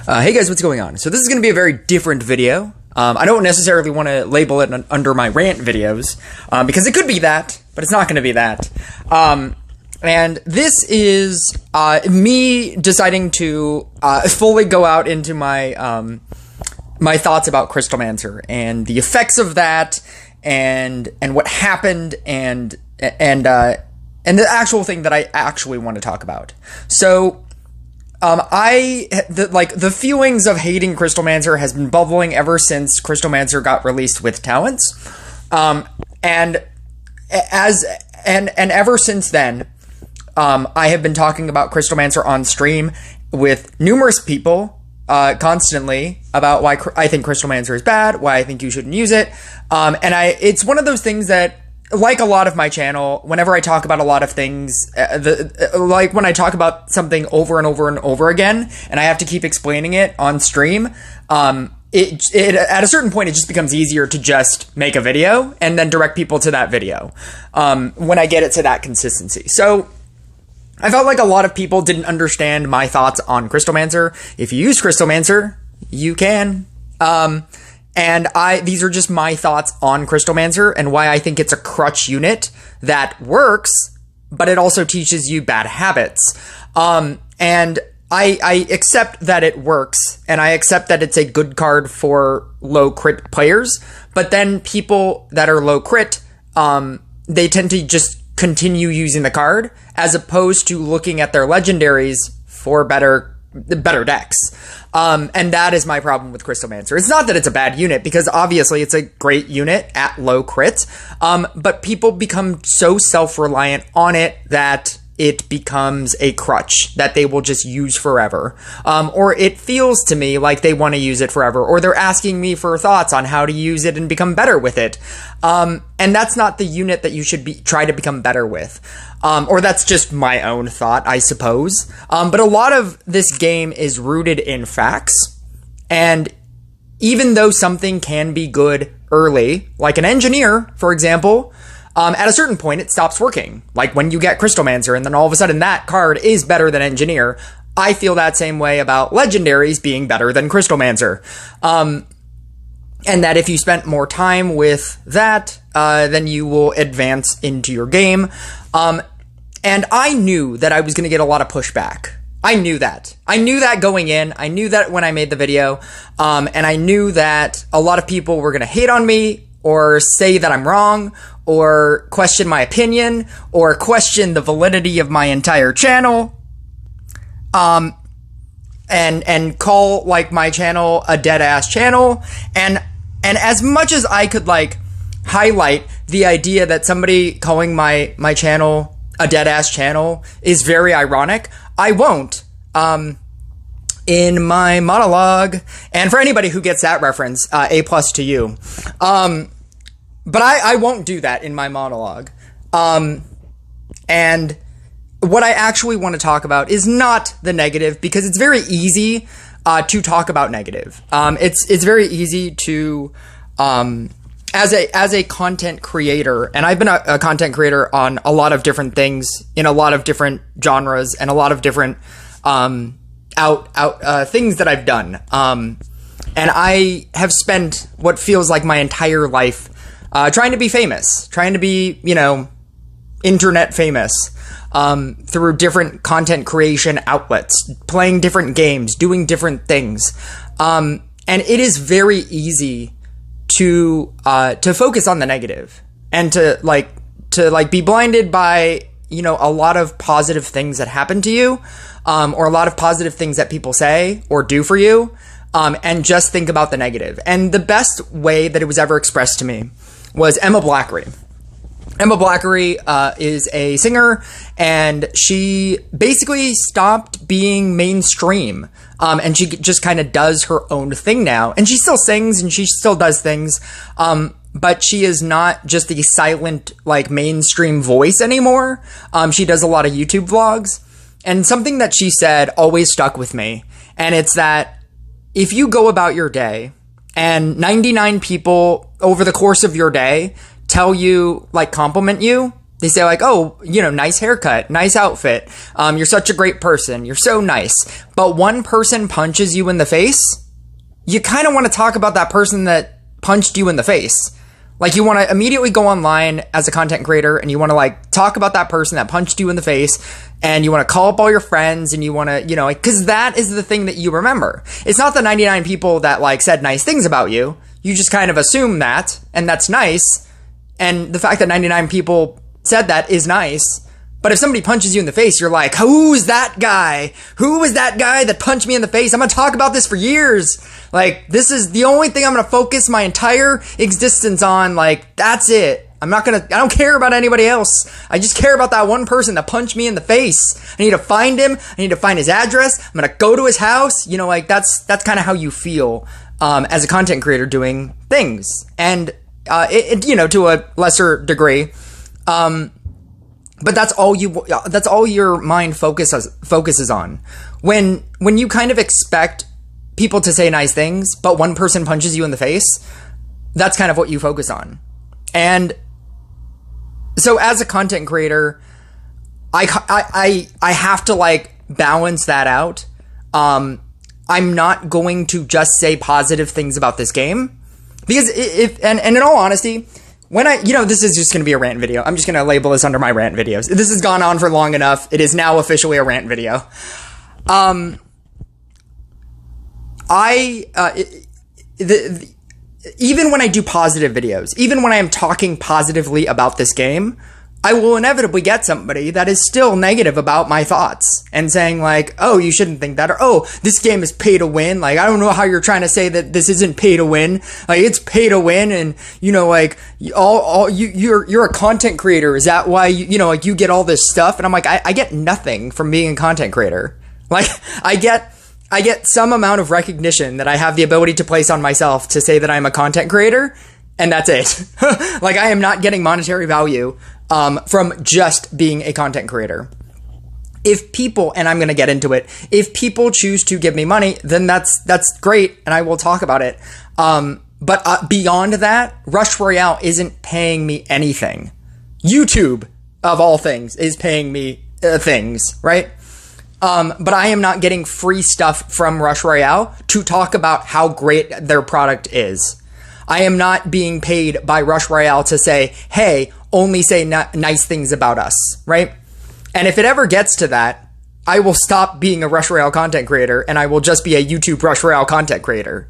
Hey guys, what's going on? So this is going to be a very different video. I don't necessarily want to label it under my rant videos, because it could be that, but it's not going to be that. And this is me deciding to fully go out into my my thoughts about Crystalmancer and the effects of that, and what happened, and the actual thing that I actually want to talk about. So. The feelings of hating Crystalmancer has been bubbling ever since Crystalmancer got released with talents. And ever since then, I have been talking about Crystalmancer on stream with numerous people, constantly about why I think Crystalmancer is bad, why I think you shouldn't use it. It's one of those things that, like a lot of my channel, whenever I talk about a lot of things, like when I talk about something over and over and over again, and I have to keep explaining it on stream, it at a certain point, it just becomes easier to just make a video and then direct people to that video, when I get it to that consistency. So I felt like a lot of people didn't understand my thoughts on Crystalmancer. If you use Crystalmancer, you can. And these are just my thoughts on Crystalmancer and why I think it's a crutch unit that works, but it also teaches you bad habits. And I accept that it works, and I accept that it's a good card for low crit players, but then people that are low crit, they tend to just continue using the card as opposed to looking at their legendaries for better decks. And that is my problem with Crystalmancer. It's not that it's a bad unit, because obviously it's a great unit at low crit, but people become so self-reliant on it that it becomes a crutch that they will just use forever. Or it feels to me like they want to use it forever, or they're asking me for thoughts on how to use it and become better with it. And that's not the unit that you should try to become better with. Or that's just my own thought, I suppose. But a lot of this game is rooted in facts. And even though something can be good early, like an engineer, for example, at a certain point, it stops working. Like when you get Crystalmancer, and then all of a sudden that card is better than Engineer. I feel that same way about Legendaries being better than Crystalmancer. And that if you spent more time with that, then you will advance into your game. And I knew that I was going to get a lot of pushback. I knew that. I knew that going in. I knew that when I made the video. And I knew that a lot of people were going to hate on me, or say that I'm wrong, or question my opinion, or question the validity of my entire channel, and call, like, my channel a dead-ass channel, and as much as I could, like, highlight the idea that somebody calling my channel a dead-ass channel is very ironic, I won't, in my monologue, and for anybody who gets that reference, A+ to you, but I won't do that in my monologue. And what I actually want to talk about is not the negative, because it's very easy to talk about negative. It's very easy to, as a content creator, and I've been a content creator on a lot of different things in a lot of different genres and a lot of different things that I've done. And I have spent what feels like my entire life trying to be famous, trying to be, internet famous, through different content creation outlets, playing different games, doing different things. And it is very easy to focus on the negative and to be blinded by, a lot of positive things that happen to you, or a lot of positive things that people say or do for you, and just think about the negative. And the best way that it was ever expressed to me was Emma Blackery. Emma Blackery is a singer, and she basically stopped being mainstream, and she just kind of does her own thing now. And she still sings, and she still does things, but she is not just the silent, mainstream voice anymore. She does a lot of YouTube vlogs, and something that she said always stuck with me, and it's that if you go about your day, and 99 people over the course of your day tell you, compliment you, They say like, oh, nice haircut, nice outfit. You're such a great person. You're so nice. But one person punches you in the face. You kind of want to talk about that person that punched you in the face. Like, you want to immediately go online as a content creator and you want to like talk about that person that punched you in the face, and you want to call up all your friends, and you want to, cause that is the thing that you remember. It's not the 99 people that like said nice things about you. You just kind of assume that, and that's nice. And the fact that 99 people said that is nice. But if somebody punches you in the face, you're like, who's that guy? Who was that guy that punched me in the face? I'm going to talk about this for years. Like, this is the only thing I'm going to focus my entire existence on. Like, that's it. I don't care about anybody else. I just care about that one person that punched me in the face. I need to find him. I need to find his address. I'm going to go to his house. That's kind of how you feel, as a content creator doing things. And, to a lesser degree, but that's all your mind focuses on. When you kind of expect people to say nice things, but one person punches you in the face, that's kind of what you focus on. And so as a content creator, I have to like balance that out. I'm not going to just say positive things about this game, because and in all honesty, when this is just going to be a rant video. I'm just going to label this under my rant videos. This has gone on for long enough. It is now officially a rant video. Even when I do positive videos, even when I am talking positively about this game, I will inevitably get somebody that is still negative about my thoughts and saying like, oh, you shouldn't think that, or oh, this game is pay to win. Like, I don't know how you're trying to say that this isn't pay to win. Like, it's pay to win, and like you're a content creator. Is that why you get all this stuff? And I'm like, I get nothing from being a content creator. Like, I get some amount of recognition that I have the ability to place on myself to say that I'm a content creator, and that's it. Like, I am not getting monetary value from just being a content creator. If people, and I'm going to get into it, if people choose to give me money, then that's great, and I will talk about it. But beyond that, Rush Royale isn't paying me anything. YouTube, of all things, is paying me things, right? But I am not getting free stuff from Rush Royale to talk about how great their product is. I am not being paid by Rush Royale to say, hey, only say nice things about us, right? And if it ever gets to that, I will stop being a Rush Royale content creator, and I will just be a YouTube Rush Royale content creator.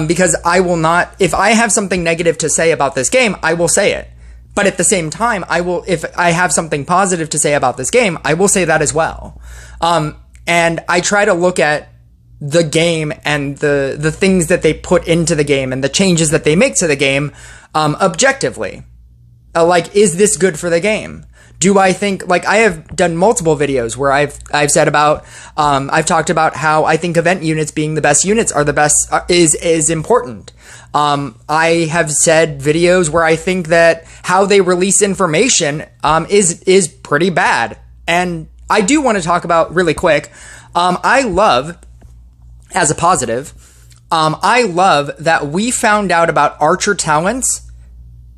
Because I will not, if I have something negative to say about this game, I will say it. But at the same time, if I have something positive to say about this game, I will say that as well. And I try to look at the game and the things that they put into the game and the changes that they make to the game, objectively. Like, is this good for the game? Do I think, like, I have done multiple videos where I've said about, I've talked about how I think event units being the best units are the best, is important. I have said videos where I think that how they release information, is pretty bad. And I do want to talk about really quick. I love, as a positive, I love that we found out about Archer talents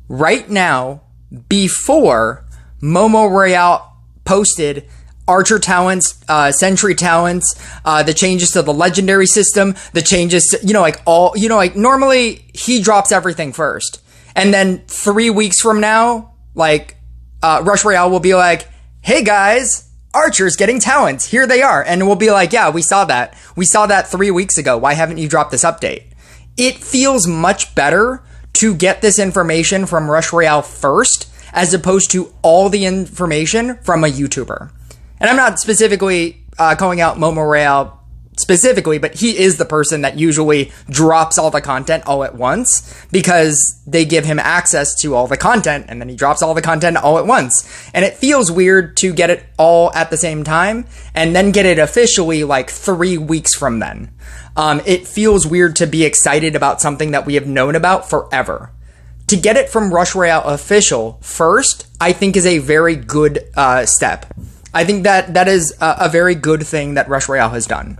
right now before Momo Royale posted Archer talents, Sentry talents, the changes to the legendary system, the changes to, normally he drops everything first. And then 3 weeks from now, Rush Royale will be like, hey guys, Archer's getting talents. Here they are. And we'll be like, yeah, we saw that. We saw that 3 weeks ago. Why haven't you dropped this update? It feels much better to get this information from Rush Royale first, as opposed to all the information from a YouTuber. And I'm not specifically calling out Momo Royale specifically, but he is the person that usually drops all the content all at once, because they give him access to all the content, and then he drops all the content all at once. And it feels weird to get it all at the same time and then get it officially 3 weeks from then. It feels weird to be excited about something that we have known about forever. To get it from Rush Royale official first, I think is a very good step. I think that is a very good thing that Rush Royale has done.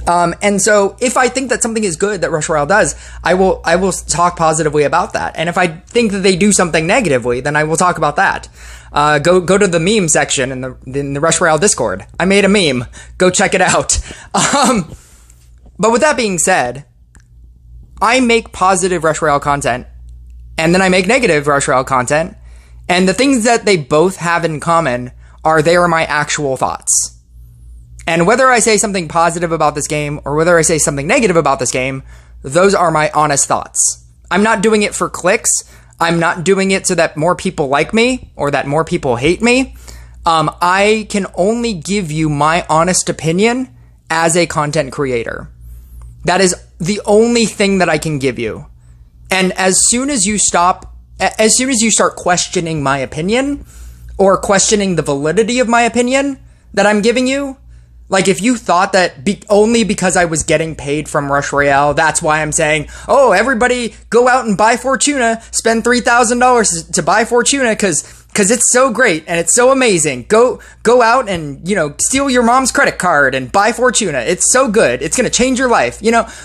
And so if I think that something is good that Rush Royale does, I will talk positively about that. And if I think that they do something negatively, then I will talk about that. Go to the meme section in the Rush Royale Discord. I made a meme. Go check it out. But with that being said, I make positive Rush Royale content, and then I make negative Rush Royale content, and the things that they both have in common are they are my actual thoughts. And whether I say something positive about this game or whether I say something negative about this game, those are my honest thoughts. I'm not doing it for clicks. I'm not doing it so that more people like me or that more people hate me. I can only give you my honest opinion as a content creator. That is the only thing that I can give you. And as soon as you start questioning my opinion or questioning the validity of my opinion that I'm giving you, like if you thought that only because I was getting paid from Rush Royale, that's why I'm saying, oh, everybody go out and buy Fortuna, spend $3,000 to buy Fortuna because it's so great and it's so amazing. Go out and, steal your mom's credit card and buy Fortuna. It's so good. It's going to change your life.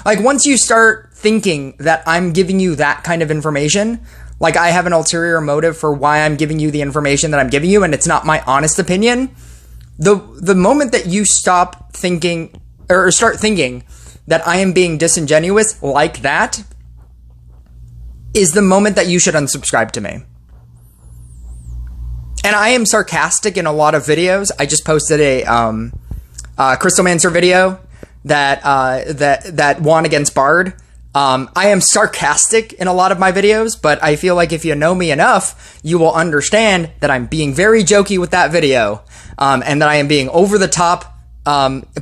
Like once you start thinking that I'm giving you that kind of information, like I have an ulterior motive for why I'm giving you the information that I'm giving you and it's not my honest opinion, the moment that you stop thinking or start thinking that I am being disingenuous like that is the moment that you should unsubscribe to me. And I am sarcastic in a lot of videos. I just posted a Crystalmancer video that won against Bard. I am sarcastic in a lot of my videos, but I feel like if you know me enough, you will understand that I'm being very jokey with that video, and that I am being over the top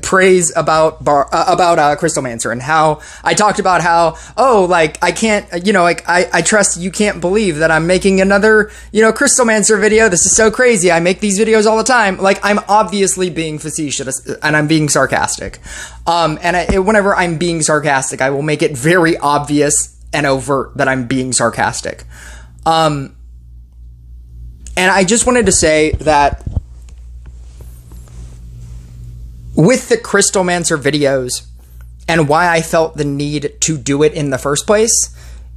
praise about Crystalmancer and how I talked about how, I can't, I trust you can't believe that I'm making another, Crystalmancer video. This is so crazy. I make these videos all the time. Like, I'm obviously being facetious and I'm being sarcastic. Whenever I'm being sarcastic, I will make it very obvious and overt that I'm being sarcastic. And I just wanted to say that with the Crystalmancer videos and why I felt the need to do it in the first place,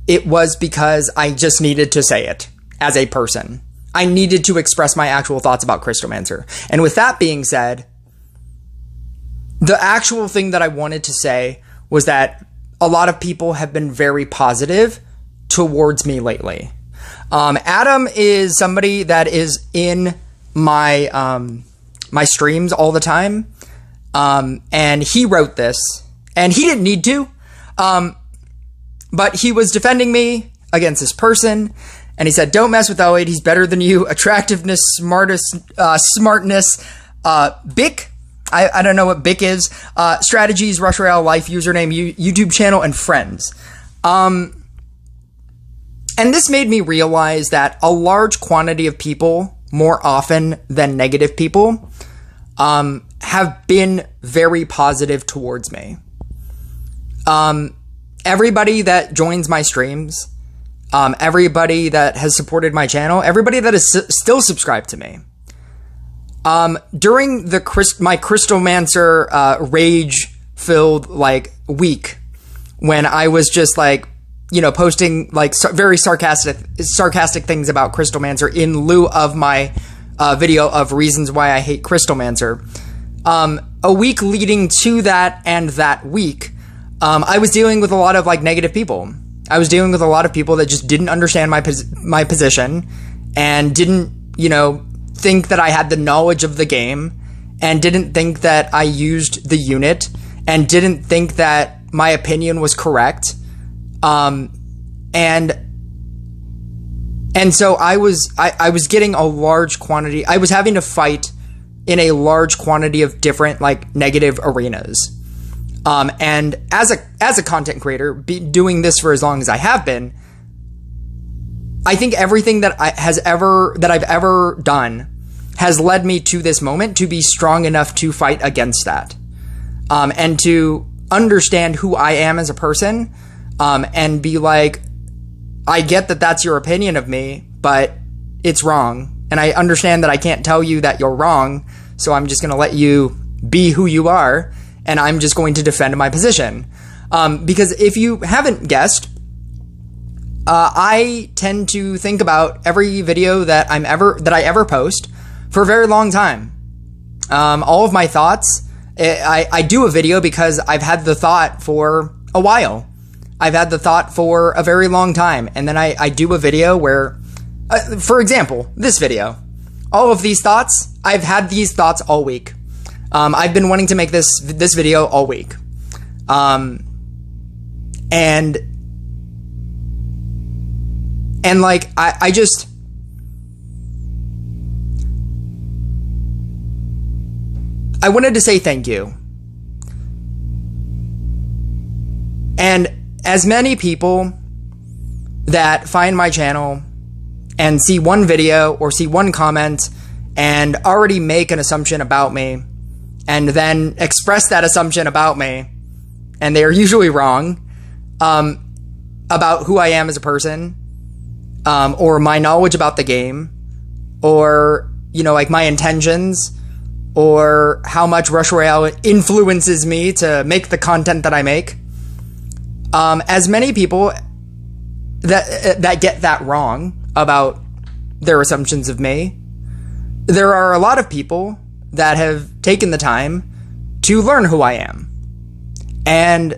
it was because I just needed to say it as a person. I needed to express my actual thoughts about Crystalmancer. And with that being said, the actual thing that I wanted to say was that a lot of people have been very positive towards me lately. Adam is somebody that is in my my streams all the time. And he wrote this, and he didn't need to, but he was defending me against this person, and he said, don't mess with Elliot, he's better than you, attractiveness, smartness, Bick, I don't know what Bick is, strategies, Rush Royale, life, username, YouTube channel, and friends. And this made me realize that a large quantity of people, more often than negative people, have been very positive towards me. Everybody that joins my streams, everybody that has supported my channel, everybody that is still subscribed to me. During my Crystalmancer rage-filled week, when I was just posting very sarcastic things about Crystalmancer in lieu of my video of reasons why I hate Crystalmancer. A week leading to that and that week, I was dealing with a lot of negative people. I was dealing with a lot of people that just didn't understand my position and didn't, think that I had the knowledge of the game and didn't think that I used the unit and didn't think that my opinion was correct. And so I was getting a large quantity. I was having to fight in a large quantity of different negative arenas. And as a content creator, doing this for as long as I have been, I think everything that I've ever done has led me to this moment to be strong enough to fight against that, and to understand who I am as a person, and be like, I get that that's your opinion of me, but it's wrong. And I understand that I can't tell you that you're wrong, so I'm just going to let you be who you are. and I'm just going to defend my position. Because if you haven't guessed, I tend to think about every video that I ever post for a very long time. All of my thoughts, I do a video because I've had the thought for a while. I've had the thought for a very long time, and then I do a video where, for example, this video. All of these thoughts, I've had these thoughts all week. I've been wanting to make this video all week. And like, I just, I wanted to say thank you. And as many people that find my channel and see one video or see one comment and already make an assumption about me and then express that assumption about me, and they are usually wrong, about who I am as a person, or my knowledge about the game, or, you know, like my intentions, or how much Rush Royale influences me to make the content that I make. As many people that get that wrong about their assumptions of me, there are a lot of people that have taken the time to learn who I am. And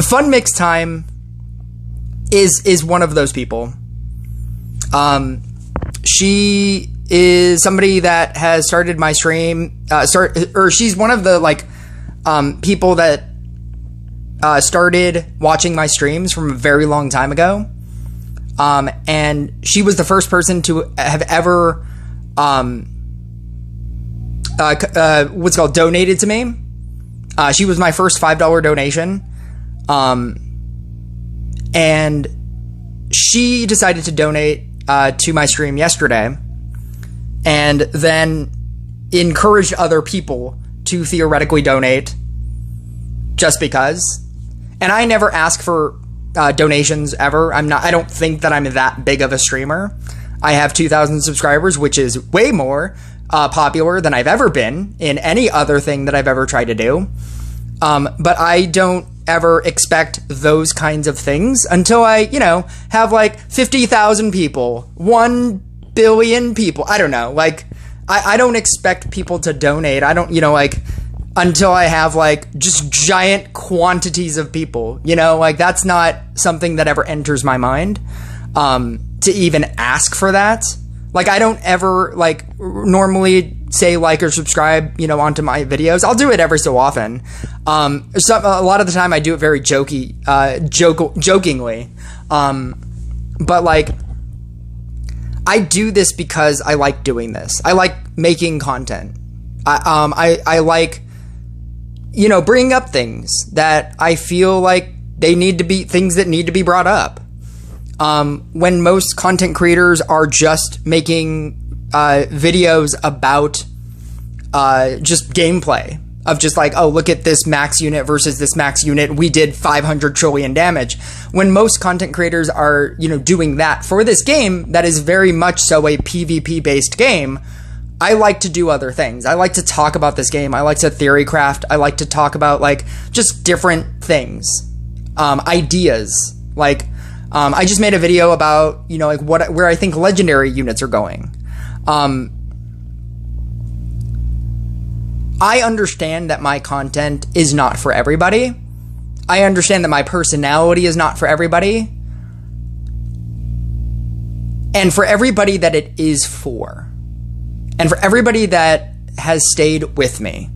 Fun Mix Time is one of those people. She is somebody that has started my stream, she's one of the, like, people that started watching my streams from a very long time ago. And she was the first person to have ever, donated to me. She was my first $5 donation. And she decided to donate, to my stream yesterday, and then encouraged other people to theoretically donate just because. And I never ask for donations ever. I don't think that I'm that big of a streamer. I have 2,000 subscribers, which is way more popular than I've ever been in any other thing that I've ever tried to do. But I don't ever expect those kinds of things until I, have like 50,000 people, 1 billion people. I don't know. Like, I don't expect people to donate. I don't, until I have like just giant quantities of people, that's not something that ever enters my mind, to even ask for that. Like, I don't ever normally say like or subscribe, onto my videos. I'll do it every so often. A lot of the time I do it very jokingly. But like, I do this because I like doing this. I like making content. I like, bringing up things that I feel like things that need to be brought up. When most content creators are just making videos about just gameplay of just like, oh, look at this max unit versus this max unit, we did 500 trillion damage. When most content creators are, doing that for this game that is very much so a PvP based game, I like to do other things. I like to talk about this game. I like to theory craft. I like to talk about like just different things, ideas. Like, I just made a video about, where I think legendary units are going. I understand that my content is not for everybody. I understand that my personality is not for everybody. And for everybody that it is for. And for everybody that has stayed with me.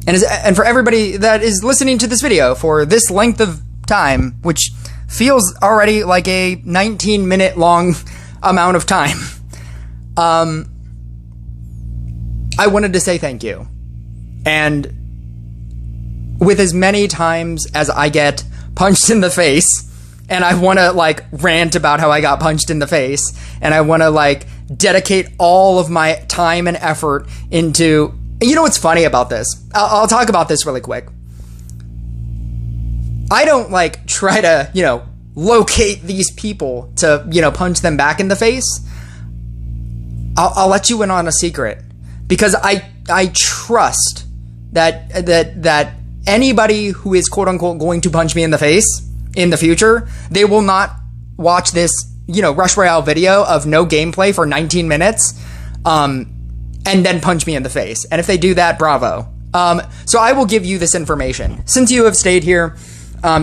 And for everybody that is listening to this video for this length of time, which feels already like a 19-minute long amount of time. I wanted to say thank you. And with as many times as I get punched in the face, and I want to like rant about how I got punched in the face, and I want to like dedicate all of my time and effort into, you know what's funny about this? I'll talk about this really quick. I don't like try to, locate these people to, punch them back in the face. I'll let you in on a secret, because I I trust that anybody who is quote unquote going to punch me in the face in the future, they will not watch this, Rush Royale video of no gameplay for 19 minutes, and then punch me in the face. And if they do that, bravo. So I will give you this information. Since you have stayed here,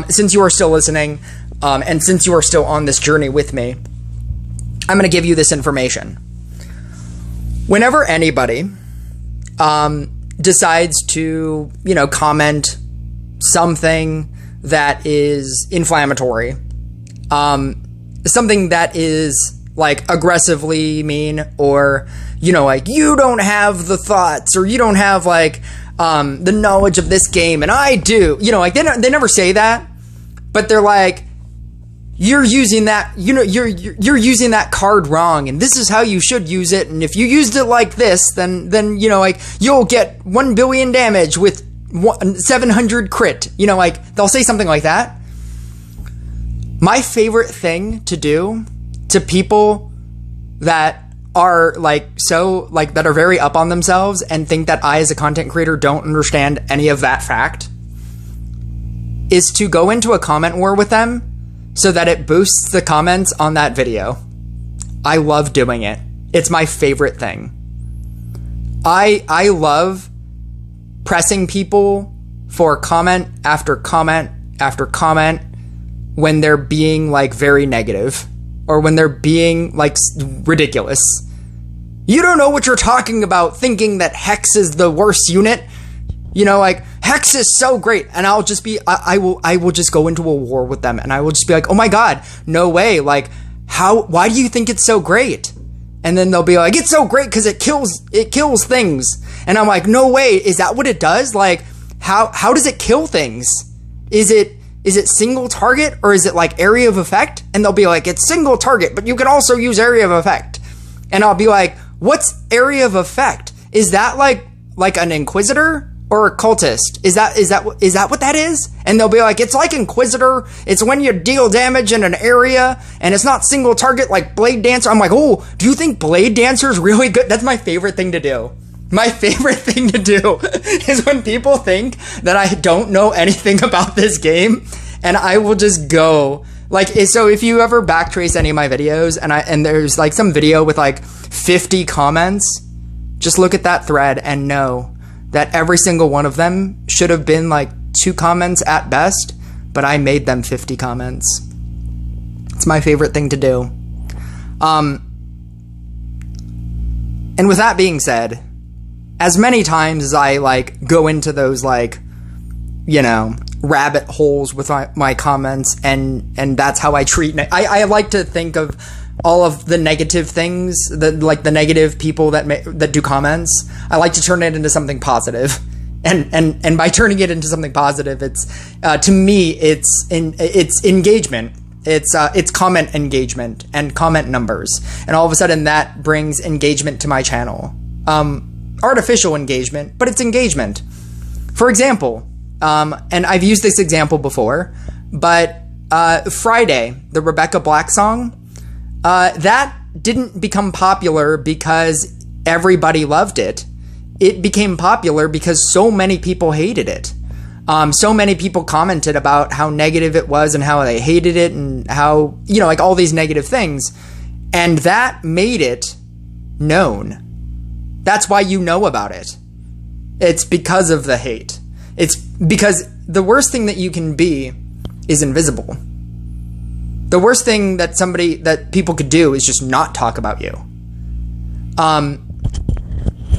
since you are still listening, and since you are still on this journey with me, I'm going to give you this information. Whenever anybody decides to, comment something that is inflammatory, something that is like aggressively mean, or, like you don't have the thoughts, or you don't have like the knowledge of this game and I do, like they never say that, but they're like, you're using that, you're using that card wrong, and this is how you should use it. And if you used it like this, then like you'll get 1 billion damage with 700 crit. Like they'll say something like that. My favorite thing to do to people that are that are very up on themselves and think that I as a content creator don't understand any of that fact is to go into a comment war with them, so that it boosts the comments on that video. I love doing it. It's my favorite thing. I love pressing people for comment after comment after comment when they're being like very negative, or when they're being like ridiculous. You don't know what you're talking about, thinking that Hex is the worst unit. Like Hex is so great, and I'll just be, I will just go into a war with them, and I will just be like, oh my god, no way, like why do you think it's so great? And then they'll be like, it's so great because it kills things. And I'm like, no way, is that what it does? Like how does it kill things? Is it single target, or is it like area of effect? And they'll be like, it's single target, but you can also use area of effect. And I'll be like, what's area of effect? Is that like an Inquisitor or a cultist? Is that what that is? And they'll be like, it's like Inquisitor. It's when you deal damage in an area, and it's not single target like Blade Dancer. I'm like, oh, do you think Blade Dancer is really good? That's my favorite thing to do. My favorite thing to do is when people think that I don't know anything about this game, and I will just go like, so if you ever backtrace any of my videos and there's like some video with like 50 comments, just look at that thread and know that every single one of them should have been like 2 comments at best, but I made them 50 comments. It's my favorite thing to do. And with that being said, as many times as I like go into those like, rabbit holes with my comments, and that's how I treat I like to think of all of the negative things, the negative people that do comments. I like to turn it into something positive, and by turning it into something positive, it's to me it's engagement. It's comment engagement and comment numbers, and all of a sudden that brings engagement to my channel. Artificial engagement, but it's engagement. For example, and I've used this example before, but Friday, the Rebecca Black song, that didn't become popular because everybody loved it. It became popular because so many people hated it. So many people commented about how negative it was and how they hated it, and how, like all these negative things. And that made it known. That's why you know about it. It's because of the hate. It's because the worst thing that you can be is invisible. The worst thing that people could do is just not talk about you.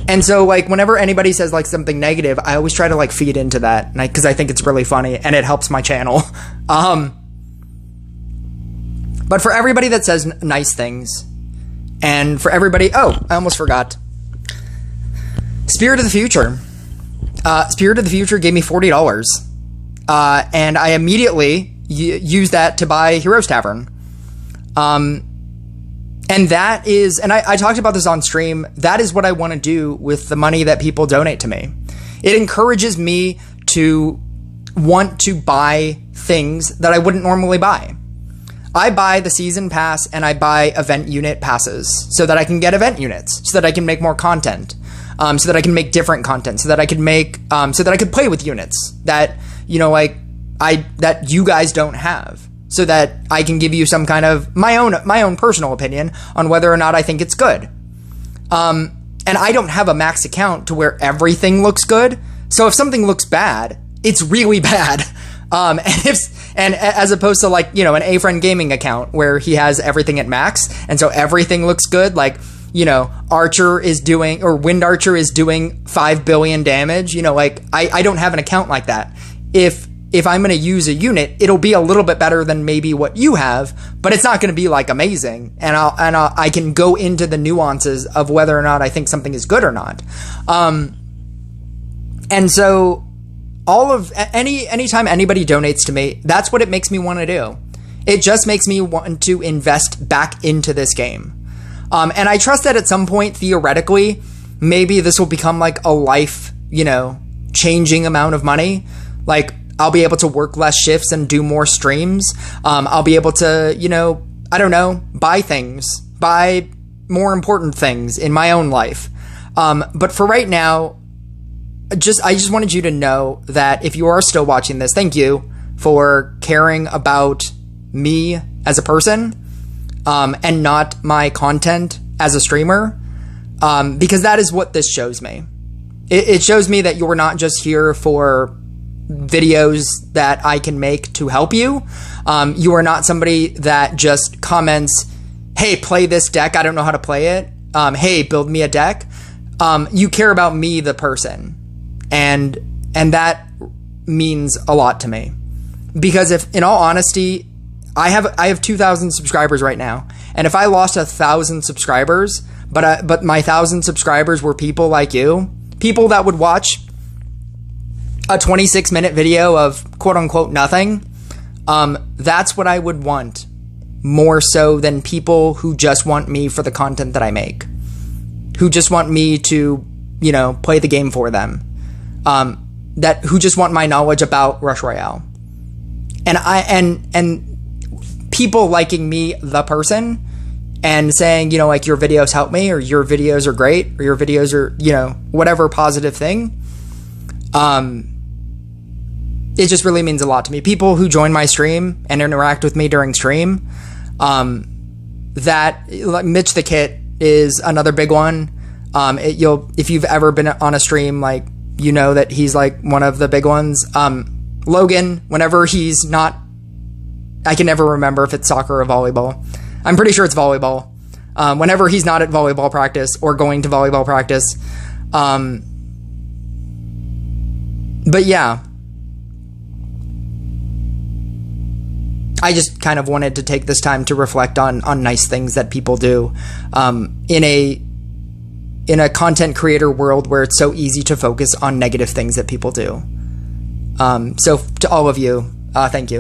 And so like whenever anybody says like something negative, I always try to like feed into that, because I think it's really funny and it helps my channel. But for everybody that says nice things, and for everybody, oh, I almost forgot. Spirit of the Future. Spirit of the Future gave me $40. And I immediately used that to buy Heroes Tavern. And that is, and I talked about this on stream, that is what I want to do with the money that people donate to me. It encourages me to want to buy things that I wouldn't normally buy. I buy the season pass and I buy event unit passes so that I can get event units, so that I can make more content. so that I can make different content, so that I could make, so that I could play with units that, you know, like that you guys don't have, so that I can give you some kind of my own personal opinion on whether or not I think it's good. And I don't have a max account to where everything looks good. So if something looks bad, it's really bad. And as opposed to, like, you know, an A-Friend Gaming account where he has everything at max, and so everything looks good. Like, you know, Archer is doing, or Wind Archer is doing 5 billion damage. You know, like, I don't have an account like that. If I'm going to use a unit, it'll be a little bit better than maybe what you have, but it's not going to be like amazing. And I can go into the nuances of whether or not I think something is good or not. And so anytime anybody donates to me, that's what it makes me want to do. It just makes me want to invest back into this game. And I trust that at some point, theoretically, maybe this will become like a life, you know, changing amount of money. Like, I'll be able to work less shifts and do more streams. I'll be able to, you know, I don't know, buy more important things in my own life. But for right now, I just wanted you to know that if you are still watching this, thank you for caring about me as a person, and not my content as a streamer, because that is what this shows me. It shows me that you're not just here for videos that I can make to help you. You are not somebody that just comments, hey, play this deck, I don't know how to play it. Hey, build me a deck. You care about me, the person. And that means a lot to me. Because if, in all honesty, I have 2,000 subscribers right now. And if I lost 1,000 subscribers, but my 1,000 subscribers were people like you, people that would watch a 26-minute video of quote-unquote nothing, that's what I would want, more so than people who just want me for the content that I make, who just want me to, you know, play the game for them, who just want my knowledge about Rush Royale. And people liking me, the person, and saying, you know, like, your videos help me, or your videos are great, or your videos are, you know, whatever positive thing. It just really means a lot to me. People who join my stream and interact with me during stream, that, like, Mitch the Kit is another big one. If you've ever been on a stream, like, you know that he's like one of the big ones. Logan, whenever he's not, I can never remember if it's soccer or volleyball. I'm pretty sure it's volleyball. Whenever he's not at volleyball practice or going to volleyball practice. But yeah, I just kind of wanted to take this time to reflect on nice things that people do, in a content creator world where it's so easy to focus on negative things that people do. So to all of you, thank you.